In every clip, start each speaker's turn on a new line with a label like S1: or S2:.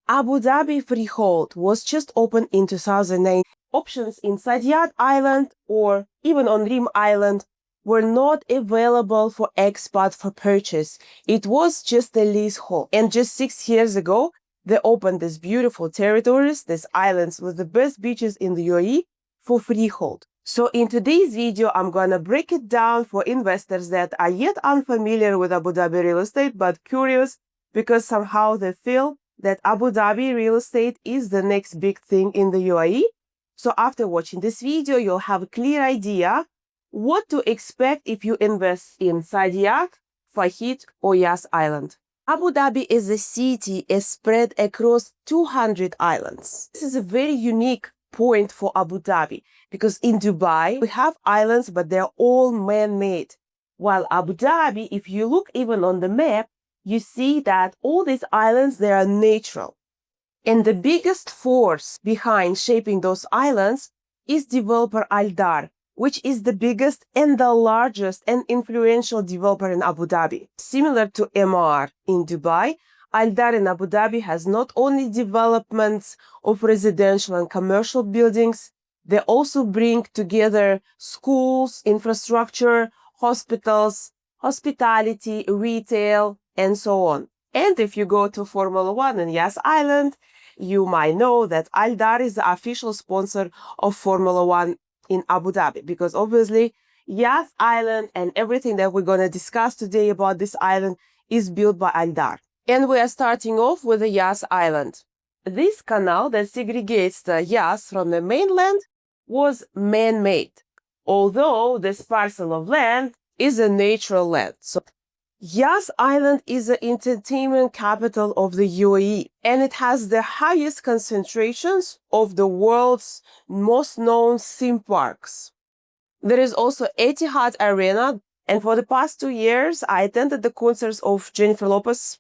S1: Abu Dhabi freehold was just opened in 2009. Options in Saadiyat Island or even on Rim Island were not available for expat for purchase. It was just a leasehold. And just 6 years ago, they opened these beautiful territories, these islands with the best beaches in the UAE for freehold. So in today's video, I'm gonna break it down for investors that are yet unfamiliar with Abu Dhabi real estate, but curious because somehow they feel that Abu Dhabi real estate is the next big thing in the UAE. So after watching this video, you'll have a clear idea what to expect if you invest in Saadiyat, Fahid, or Yas Island. Abu Dhabi is a city spread across 200 islands. This is a very unique point for Abu Dhabi because in Dubai, we have islands, but they're all man-made. While Abu Dhabi, if you look even on the map, you see that all these islands, they are natural. And the biggest force behind shaping those islands is developer Al Dar, which is the biggest and the largest and influential developer in Abu Dhabi. Similar to MR in Dubai, Al Dar in Abu Dhabi has not only developments of residential and commercial buildings, they also bring together schools, infrastructure, hospitals, hospitality, retail, and so on. And if you go to Formula One in Yas Island, you might know that Al Dar is the official sponsor of Formula One in Abu Dhabi, because obviously Yas Island and everything that we're going to discuss today about this island is built by Al Dar. And we are starting off with the Yas Island. This canal that segregates the Yas from the mainland was man-made, although this parcel of land is a natural land. So Yas Island is the entertainment capital of the UAE, and it has the highest concentrations of the world's most known theme parks. There is also Etihad Arena, and for the past 2 years, I attended the concerts of Jennifer Lopez,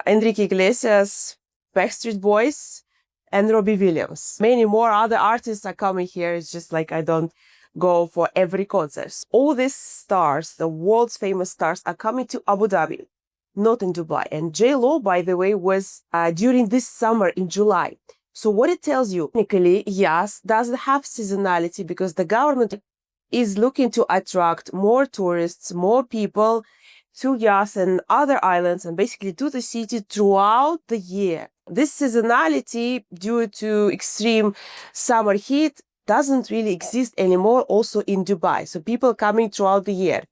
S1: Enrique Iglesias, Backstreet Boys, and Robbie Williams. Many more other artists are coming here. It's just like I don't go for every concert. All these stars, the world's famous stars, are coming to Abu Dhabi, not in Dubai. And J-Lo, by the way, was during this summer in July. So what it tells you, technically, Yas doesn't have seasonality because the government is looking to attract more tourists, more people to Yas and other islands, and basically to the city throughout the year. This seasonality, due to extreme summer heat, doesn't really exist anymore also in Dubai. So people coming throughout the year.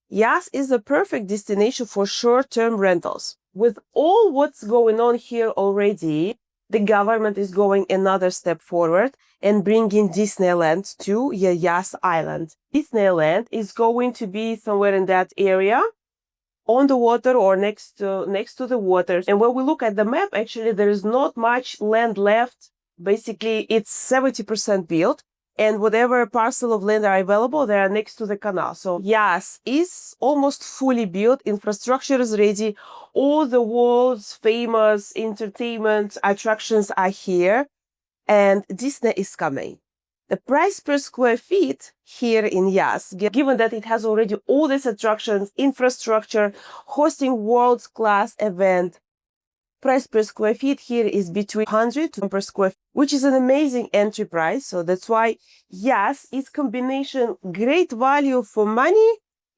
S1: Yas is a perfect destination for short-term rentals. With all what's going on here already, the government is going another step forward and bringing Disneyland to Yas Island. Disneyland is going to be somewhere in that area, on the water or next to the water. And when we look at the map, actually, there is not much land left. Basically, it's 70% built, and whatever parcel of land are available, they are next to the canal. So Yas is almost fully built. Infrastructure is ready. All the world's famous entertainment attractions are here, and Disney is coming. The price per square feet here in Yas, given that it has already all these attractions, infrastructure, hosting world-class event, price per square feet here is between 100 per square feet, which is an amazing entry price. So that's why Yas is combination great value for money,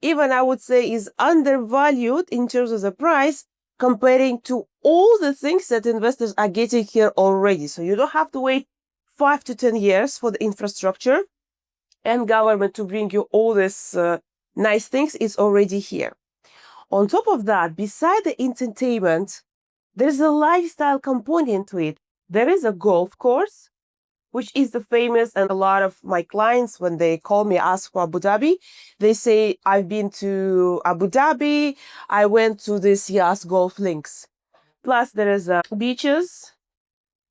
S1: even I would say is undervalued in terms of the price comparing to all the things that investors are getting here already. So you don't have to wait 5 to 10 years for the infrastructure and government to bring you all these nice things. It's already here. On top of that, beside the entertainment, there's a lifestyle component to it. There is a golf course, which is the famous, and a lot of my clients, when they call me, ask for Abu Dhabi, they say, I've been to Abu Dhabi, I went to this Yas golf links. Plus, there is beaches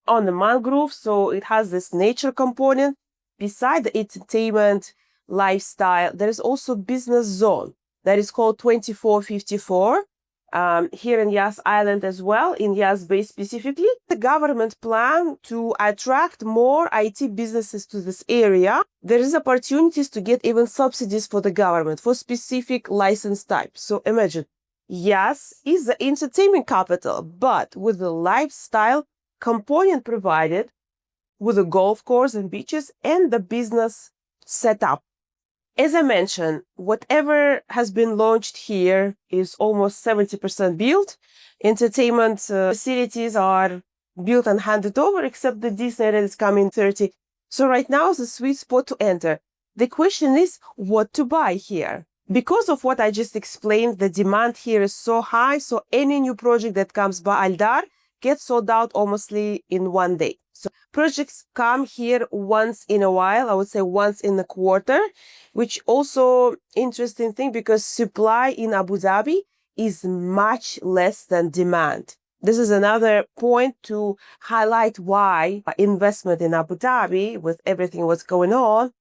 S1: on the mangrove, so it has this nature component. Beside the entertainment, lifestyle, there is also business zone that is called 2454. Here in Yas Island as well, in Yas Bay specifically. The government plan to attract more IT businesses to this area. There is opportunities to get even subsidies for the government for specific license types. So imagine, Yas is the entertainment capital, but with the lifestyle component provided with a golf course and beaches and the business setup. As I mentioned, whatever has been launched here is almost 70% built. Entertainment facilities are built and handed over, except the Disney that is coming 30. So right now is the sweet spot to enter. The question is what to buy here. Because of what I just explained, the demand here is so high, so any new project that comes by Aldar gets sold out almost in one day. So projects come here once in a while, I would say once in a quarter, which also interesting thing because supply in Abu Dhabi is much less than demand. This is another point to highlight why investment in Abu Dhabi, with everything what's going on,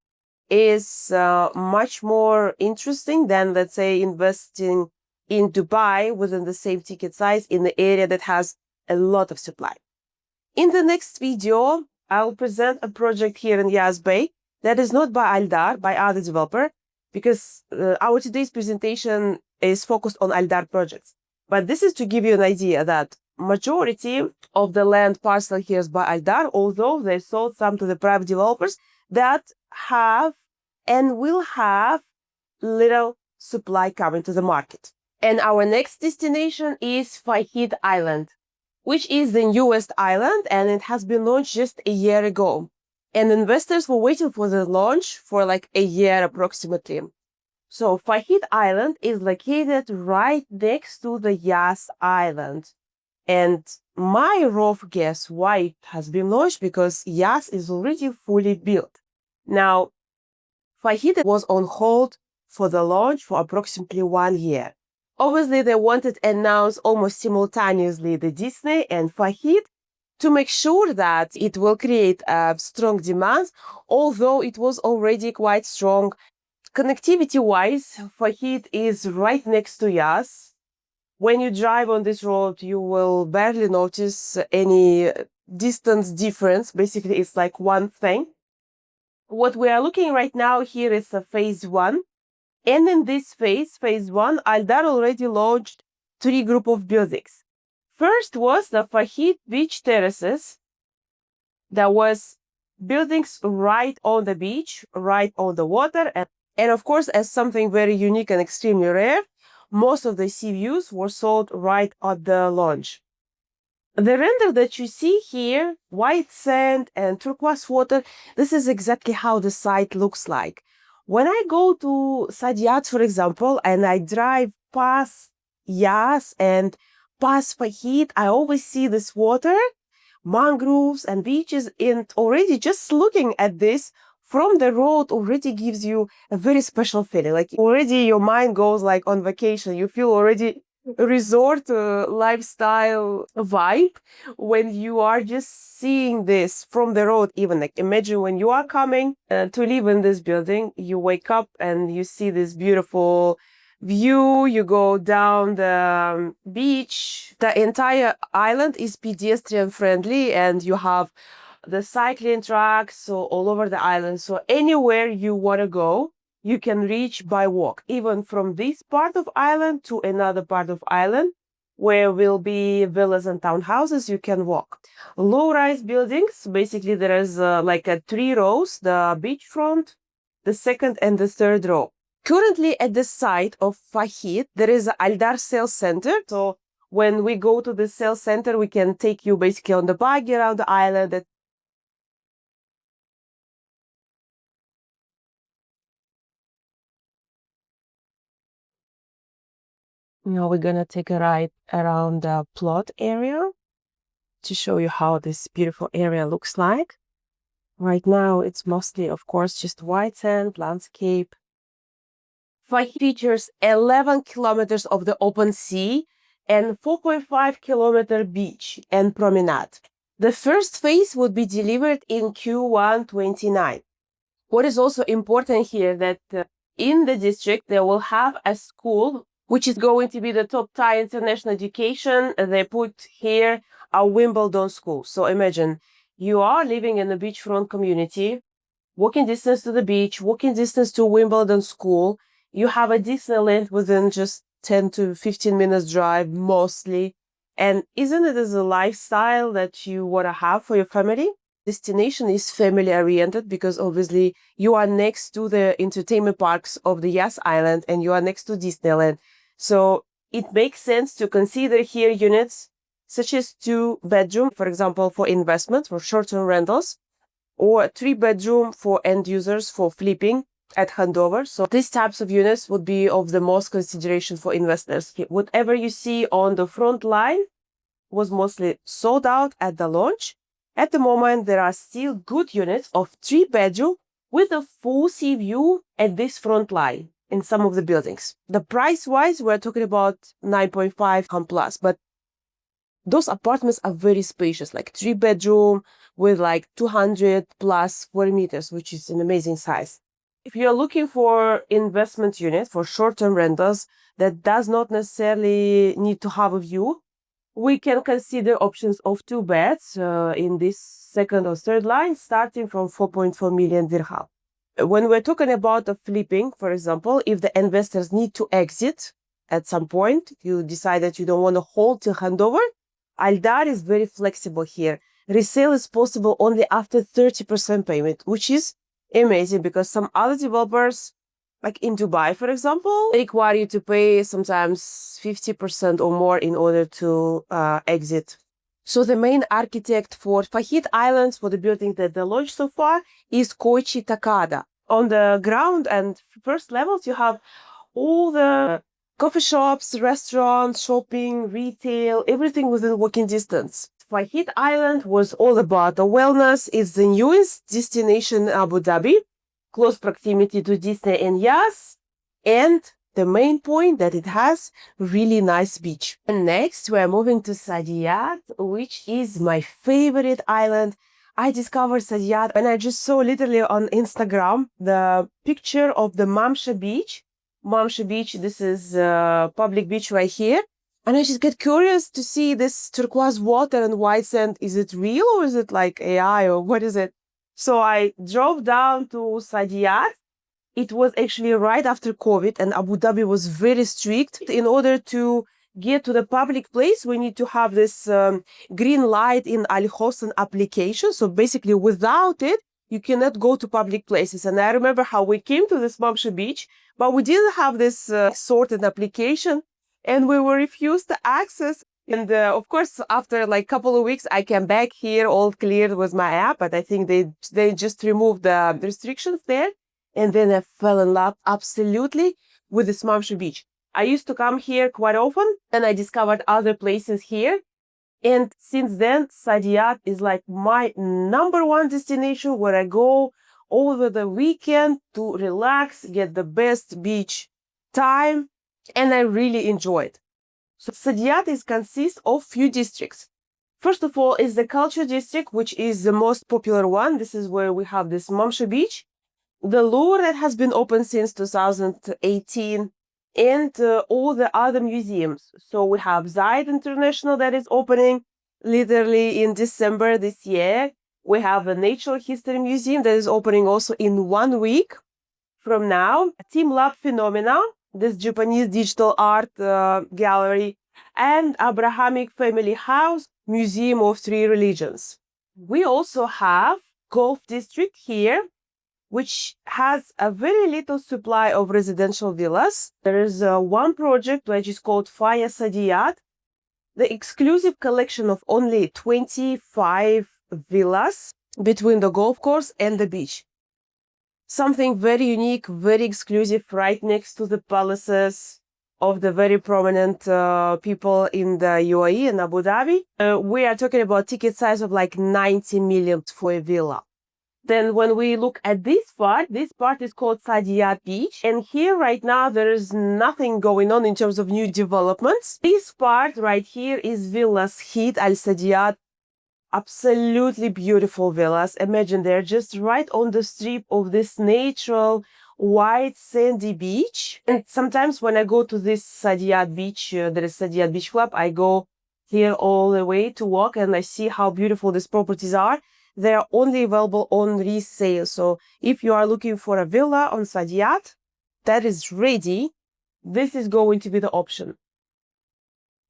S1: is much more interesting than, let's say, investing in Dubai within the same ticket size in the area that has a lot of supply. In the next video, I'll present a project here in Yas Bay that is not by Aldar, by other developer, because our today's presentation is focused on Aldar projects. But this is to give you an idea that majority of the land parcel here is by Aldar, although they sold some to the private developers that have and will have little supply coming to the market. And our next destination is Fahid Island, which is the newest island, and it has been launched just a year ago. And investors were waiting for the launch for like a year approximately. So Fahid Island is located right next to the Yas Island. And my rough guess why it has been launched, because Yas is already fully built. Now, Fahid was on hold for the launch for approximately 1 year. Obviously, they wanted to announce almost simultaneously the Disney and Fahid to make sure that it will create a strong demand, although it was already quite strong. Connectivity-wise, Fahid is right next to Yas. When you drive on this road, you will barely notice any distance difference. Basically, it's like one thing. What we are looking right now here is a phase 1. And in this phase 1, Aldar already launched 3 groups of buildings. First was the Fahid Beach Terraces. There was buildings right on the beach, right on the water. And of course, as something very unique and extremely rare, most of the sea views were sold right at the launch. The render that you see here, white sand and turquoise water, this is exactly how the site looks like. When I go to Saadiyat, for example, and I drive past Yas and past Fahid, I always see this water, mangroves and beaches, and already just looking at this from the road already gives you a very special feeling. Like already your mind goes like on vacation. You feel already resort lifestyle vibe when you are just seeing this from the road. Even like imagine when you are coming to live in this building, you wake up and you see this beautiful view, you go down the beach. The entire island is pedestrian friendly, and you have the cycling tracks so all over the island. So anywhere you want to go, you can reach by walk, even from this part of island to another part of island where will be villas and townhouses. You can walk. Low-rise buildings, basically there is like a 3 rows, the beachfront, the second and the third row. Currently at the site of Fahid, there is an Aldar sales center. So when we go to the sales center, we can take you basically on the buggy around the island. Now we're gonna take a ride around the plot area to show you how this beautiful area looks like. Right now, it's mostly, of course, just white sand, landscape. Fahid features 11 kilometers of the open sea and 4.5 kilometer beach and promenade. The first phase would be delivered in Q1 29. What is also important here that in the district, they will have a school which is going to be the top tier international education. They put here a Wimbledon school. So imagine you are living in a beachfront community, walking distance to the beach, walking distance to Wimbledon school. You have a Disneyland within just 10 to 15 minutes drive mostly. And isn't it as a lifestyle that you want to have for your family? Destination is family oriented because obviously you are next to the entertainment parks of the Yas Island and you are next to Disneyland. So it makes sense to consider here units such as 2-bedroom, for example, for investment, for short-term rentals, or 3-bedroom for end users for flipping at handover. So these types of units would be of the most consideration for investors. Whatever you see on the front line was mostly sold out at the launch. At the moment, there are still good units of 3-bedroom with a full sea view at this front line in some of the buildings. The price-wise, we're talking about 9.5 plus, but those apartments are very spacious, like 3-bedroom with like 200 plus square meters, which is an amazing size. If you're looking for investment unit for short-term rentals that does not necessarily need to have a view, we can consider options of 2 beds in this second or third line, starting from 4.4 million dirham. When we're talking about the flipping, for example, if the investors need to exit at some point, you decide that you don't want to hold till handover, Aldar is very flexible here. Resale is possible only after 30% payment, which is amazing because some other developers, like in Dubai, for example, require you to pay sometimes 50% or more in order to exit. So the main architect for Fahid Island, for the building that they launched so far, is Koichi Takada. On the ground and first levels, you have all the coffee shops, restaurants, shopping, retail, everything within walking distance. Fahid Island was all about the wellness. It's the newest destination in Abu Dhabi, close proximity to Disney and Yas, and the main point that it has really nice beach. And next, we're moving to Saadiyat, which is my favorite island. I discovered Saadiyat and I just saw literally on Instagram the picture of the Mamsha Beach. Mamsha Beach, this is a public beach right here. And I just get curious to see this turquoise water and white sand. Is it real or is it like AI or what is it? So I drove down to Saadiyat. It was actually right after COVID and Abu Dhabi was very strict. In order to get to the public place, we need to have this green light in Al Hosn application. So basically without it, you cannot go to public places. And I remember how we came to this Mamsha Beach, but we didn't have this sorted application and we were refused the access. And of course, after like a couple of weeks, I came back here all cleared with my app, but I think they just removed the restrictions there. And then I fell in love absolutely with this Mamsha Beach. I used to come here quite often and I discovered other places here. And since then, Saadiyat is like my number one destination where I go over the weekend to relax, get the best beach time, and I really enjoy it. So Saadiyat consists of few districts. First of all is the culture district, which is the most popular one. This is where we have this Mamsha Beach, the lure that has been open since 2018, and all the other museums. So we have Zayed International that is opening literally in December this year. We have a Natural History Museum that is opening also in 1 week from now. Team Lab Phenomena, this Japanese digital art gallery, and Abrahamic Family House, Museum of Three Religions. We also have Golf District here, which has a very little supply of residential villas. There is one project which is called Faya Saadiyat, the exclusive collection of only 25 villas between the golf course and the beach. Something very unique, very exclusive, right next to the palaces of the very prominent people in the UAE and Abu Dhabi. We are talking about ticket size of like 90 million for a villa. Then when we look at this part is called Saadiyat Beach. And here right now, there is nothing going on in terms of new developments. This part right here is Villas Heat Al Saadiyat. Absolutely beautiful villas. Imagine they're just right on the strip of this natural white sandy beach. And sometimes when I go to this Saadiyat Beach, there is Saadiyat Beach Club, I go here all the way to walk and I see how beautiful these properties are. They are only available on resale. So if you are looking for a villa on Saadiyat that is ready, this is going to be the option.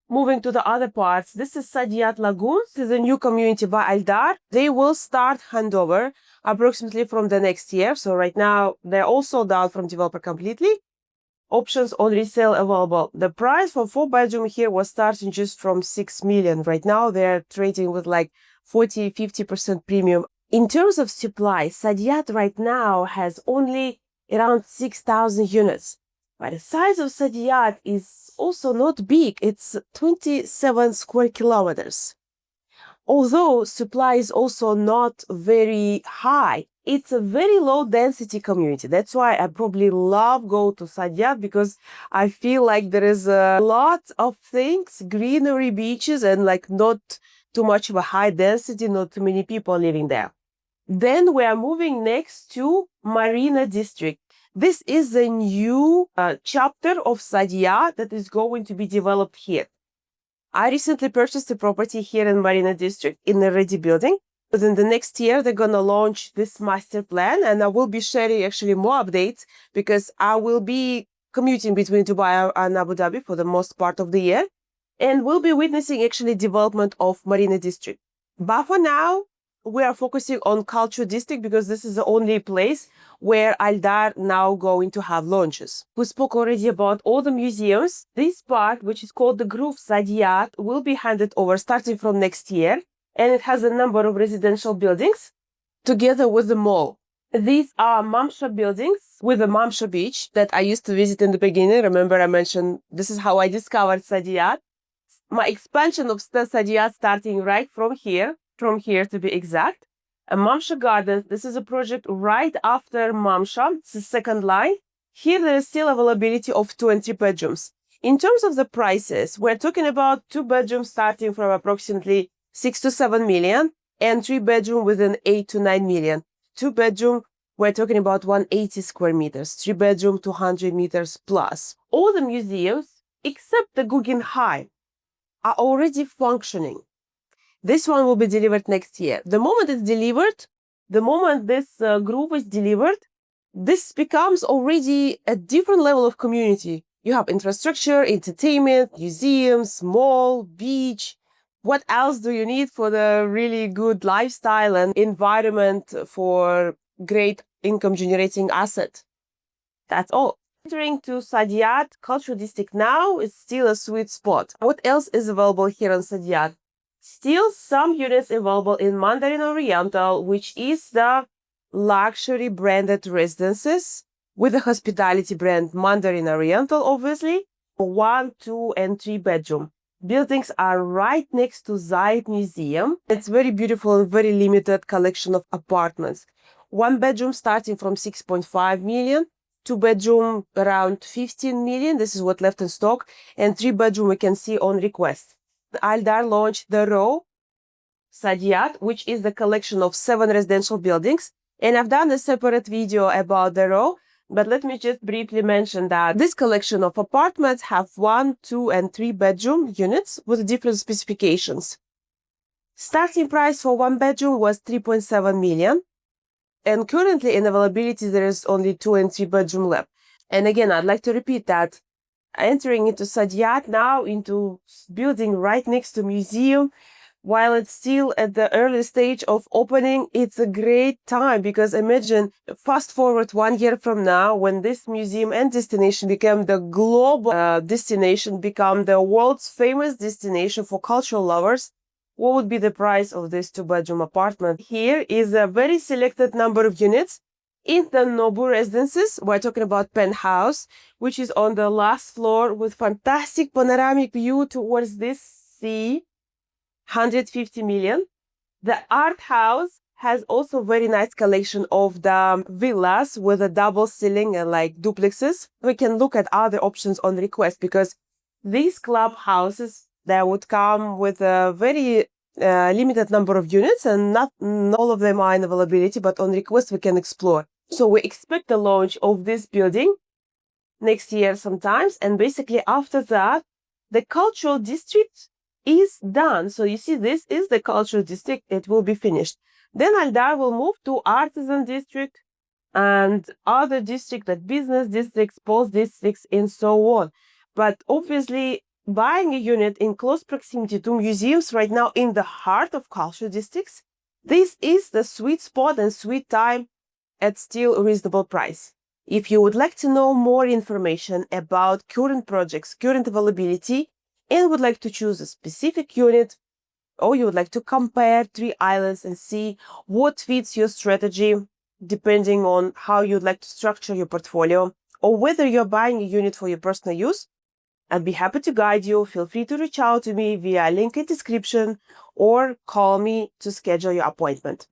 S1: Moving to the other parts, this is Saadiyat Lagoons. This is a new community by Aldar. They will start handover approximately from the next year. So right now, they're all sold out from developer completely. Options on resale available. The price for 4-bedroom here was starting just from 6 million. Right now, they're trading with like 40-50% premium. In terms of supply, Saadiyat right now has only around 6,000 units. But the size of Saadiyat is also not big. It's 27 square kilometers. Although supply is also not very high, it's a very low density community. That's why I probably love go to Saadiyat, because I feel like there is a lot of things, greenery, beaches, and like not too much of a high density, not too many people living there. Then we are moving next to Marina District. This is a new chapter of Saadiyat that is going to be developed here. I recently purchased a property here in Marina District in a ready building. Within the next year, they're going to launch this master plan, and I will be sharing actually more updates because I will be commuting between Dubai and Abu Dhabi for the most part of the year, and we'll be witnessing actually development of Marina District. But for now, we are focusing on Culture District because this is the only place where Aldar now going to have launches. We spoke already about all the museums. This part, which is called the Groove Saadiyat, will be handed over starting from next year, and it has a number of residential buildings together with the mall. These are Mamsha buildings with the Mamsha beach that I used to visit in the beginning. Remember I mentioned this is how I discovered Saadiyat. My expansion of Saadiyat starting right from here to be exact. And Mamsha Gardens, this is a project right after Mamsha. It's the second line. Here there is still availability of 2 and 3 bedrooms. In terms of the prices, we're talking about 2 bedrooms starting from approximately 6 to 7 million and 3 bedroom within 8 to 9 million. 2 bedroom, we're talking about 180 square meters, 3 bedroom, 200 meters plus. All the museums, except the Guggenheim, are already functioning. This one will be delivered next year. The moment it's delivered, the moment this groove is delivered, this becomes already a different level of community. You have infrastructure, entertainment, museums, mall, beach. What else do you need for the really good lifestyle and environment for great income generating asset? That's all. Entering to Saadiyat Cultural District now is still a sweet spot. What else is available here on Saadiyat? Still some units available in Mandarin Oriental, which is the luxury branded residences with the hospitality brand Mandarin Oriental, obviously. 1, 2, and 3 bedroom. Buildings are right next to Zayed Museum. It's very beautiful and very limited collection of apartments. 1 bedroom starting from 6.5 million, 2 bedroom around 15 million. This is what left in stock. And 3 bedroom we can see on request. Aldar launched the Row Saadiyat, which is the collection of 7 residential buildings. And I've done a separate video about the Row, but let me just briefly mention that this collection of apartments have 1, 2, and 3 bedroom units with different specifications. Starting price for 1 bedroom was 3.7 million. And currently in availability, there is only 2 and 3 bedroom left. And again, I'd like to repeat that entering into Saadiyat now, into building right next to museum, while it's still at the early stage of opening, it's a great time because imagine fast forward 1 year from now when this museum and destination become the global destination, become the world's famous destination for cultural lovers. What would be the price of this 2-bedroom apartment? Here is a very selected number of units. In the Nobu residences, we're talking about penthouse, which is on the last floor with fantastic panoramic view towards this sea, 150 million. The art house has also very nice collection of the villas with a double ceiling and like duplexes. We can look at other options on request because these clubhouses, they would come with a very limited number of units and not all of them are in availability, but on request we can explore. So we expect the launch of this building next year sometimes. And basically after that, the cultural district is done. So you see, this is the cultural district. It will be finished. Then Aldar will move to artisan district and other districts like business districts, post districts, and so on. But obviously, buying a unit in close proximity to museums right now in the heart of cultural districts, this is the sweet spot and sweet time at still a reasonable price. If you would like to know more information about current projects, current availability, and would like to choose a specific unit, or you would like to compare 3 islands and see what fits your strategy, depending on how you'd like to structure your portfolio, or whether you're buying a unit for your personal use, I'd be happy to guide you. Feel free to reach out to me via link in description or call me to schedule your appointment.